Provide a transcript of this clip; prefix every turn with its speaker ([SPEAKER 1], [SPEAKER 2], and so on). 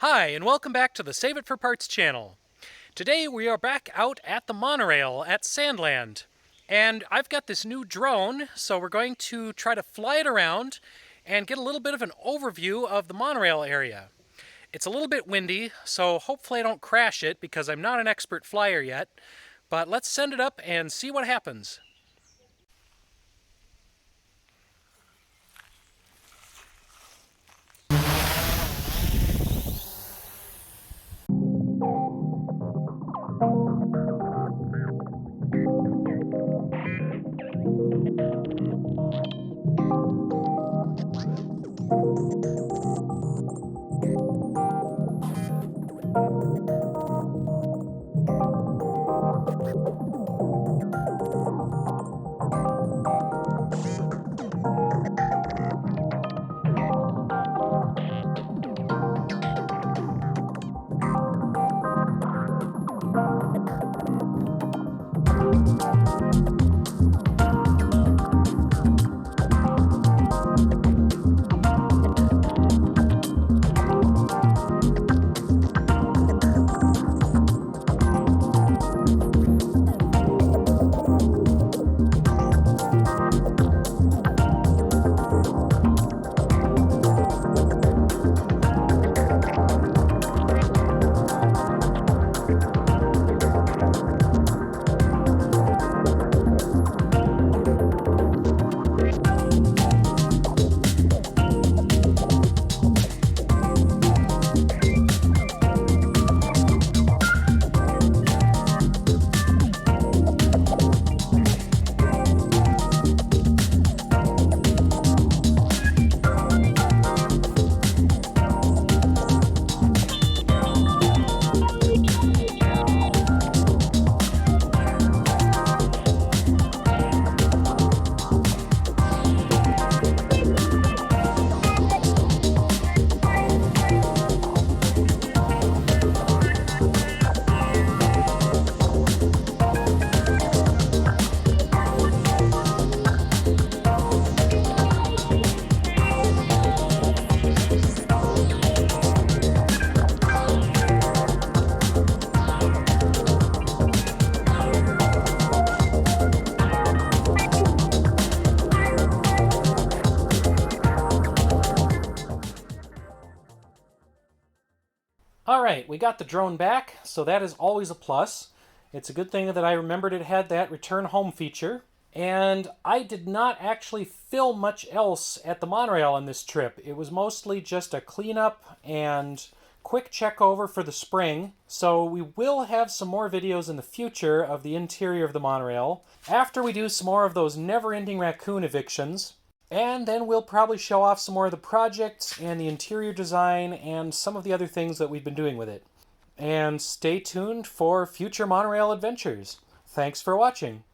[SPEAKER 1] Hi, and welcome back to the Save It for Parts channel. Today we are back out at the monorail at Sandland. And I've got this new drone, so we're going to try to fly it around and get a little bit of an overview of the monorail area. It's a little bit windy, so hopefully I don't crash it because I'm not an expert flyer yet. But let's send it up and see what happens. Alright, we got the drone back, so that is always a plus. It's a good thing that I remembered it had that return home feature. And I did not actually film much else at the monorail on this trip. It was mostly just a cleanup and quick check over for the spring. So we will have some more videos in the future of the interior of the monorail after we do some more of those never-ending raccoon evictions. And then we'll probably show off some more of the projects and the interior design and some of the other things that we've been doing with it. And stay tuned for future monorail adventures. Thanks for watching.